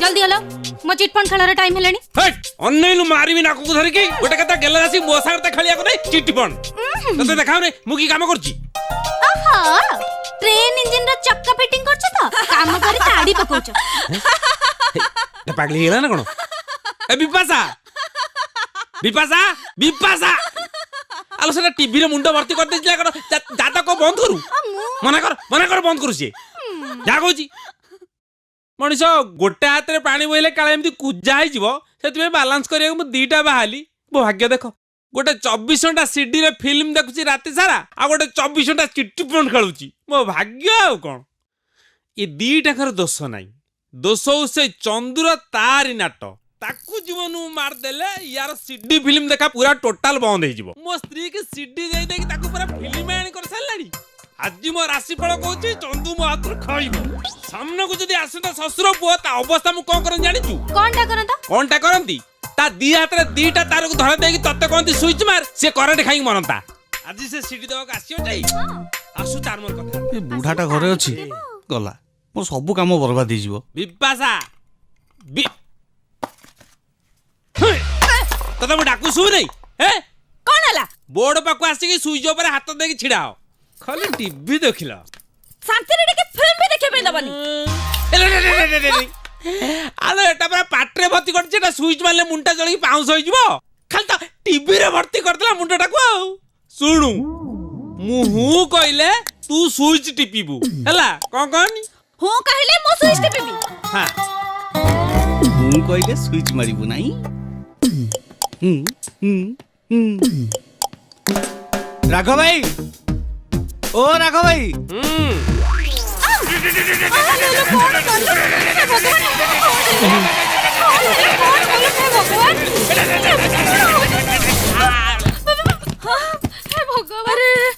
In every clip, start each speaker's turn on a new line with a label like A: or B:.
A: जल्दी हलो मो chit fund खेलर time हेलानी
B: अन्नैनु मारिबि नाकु धरिकी गोटे कथा गेला आसी मो सागरता खलिया को नै चिटफंड तते देखाउ नै मु की काम करची
A: आहा ट्रेन इंजन रो चक्का फिटिंग करछ तो काम करे ताड़ी पकोछ
B: ए पागली गेला ना कोन ए बिपासा बिपासा बिपासा आलो सेटा टीवी रे मुंडो भर्ती कर देला कोन दादा को बंद करू मना कर बंद करू सी जा कहूची मनीष गोटे हाथ में पानी बोले काले एमती कुजा हो बालांस करिया दीटा बाहाली मो भाग्य देख गोटे 24 घंटा सीडी रे फिल्म देखुची राति सारा आ गोटे 24 घंटा चिट्टीफंड खेलुची मो भाग्य आउ कौन ये दीटा कर दोष नहीं दोष से चंदुर तारी नाट ताकू जीवन मारदेले यार सीडी फिल्म देखा पूरा टोटाल बंद हो जिवो मो स्त्री के सीडी दे दे ताकू पूरा फिल्म आनी कर सारलानी आज मो राशिफल कहूँ चंदू मो हाथ खाइब सामने को जदि आसता ससुर पुओ ता अवस्था मु कोन करन जानि छु कोनटा करंती ता दी हाथ रे दीटा तार को धर देकी तत्ते कोनती स्विच मार से करंट खाई मरंता आज से सीडी देवा आसियो जाई आसु तार मोर कथा
C: ए बुढाटा घरे अछि गला मो सब काम बर्बाद हो जिवो
B: विपासा तते मु डाकू सु नै हे
A: कोन हला
B: बोर्ड पाको आसी की स्विच ऊपर हाथ देकी छिड़ाओ खाली टीवी देखिला
A: शांति रे के फिल्म भी देखे पे दबनी
B: आलो एटा पूरा पाटरे भर्ती करछ एटा स्विच मारले मुंडा जळी पाउस होई जिवो खाली त टीवी रे भर्ती करतला मुंडाटा को सुनु मुहु कइले तू स्विच टिपिबू हला कोन
A: हो कहले मो स्विच टिपिबी
B: हां
C: मु कइले स्विच मारिबू नाही राघव भाई ओ राघव भाई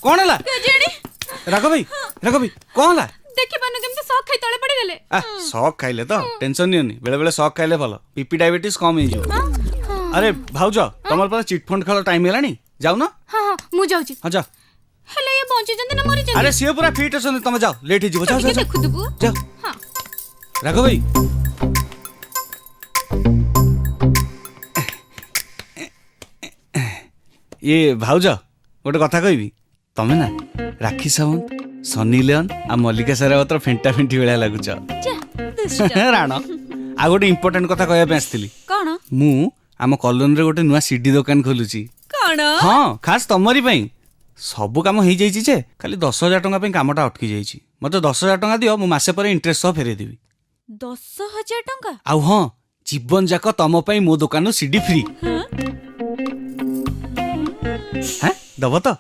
C: कौन हला राघव भाई कौन हला
A: देखि बानु केमते शॉक खाई तळे पड़ी गले
C: शॉक खाइले तो टेंशन नहीं बेले बेले शॉक खाइले भलो बीपी डायबिटीज कम हो जो अरे भाउज तमर पर चिटफंड खेल टाइम हेलानी जाऊ ना
A: हां मु जाउची
C: हां जा
A: हेले ये पहुंची जंदे ना मरी जंदे
C: अरे सिए पूरा फिट असन तमे जाओ लेट ही जीवो जाओ जाओ
A: देखु दुबु
C: जा
A: हां
C: राघव भाई ये भाउज गोटे कथा कहबी तमे ना राखी सावंत सनी लियोन आ मल्लिका शेरावत फेंटा फेंटी बेला लागुच राण आ गोटे इंपोर्टेंट कथा कहया पे आस्थिली
A: कोन
C: मु आम कॉलोनी रे गोटे नुआ सीडी दुकान खोलुची
A: कोन
C: हां खास तमरी पई सब काम हो जाइए जे खाली 10,000 टंका पे कामटा अटकी जाइए मत 10,000 टंका दियो मु मासे पर इंटरेस्ट सह फेरे देबी
A: 10,000 टंका
C: आउ हां जीवन जाक तम पई मो दुकान सीडी फ्री हैं दबो तो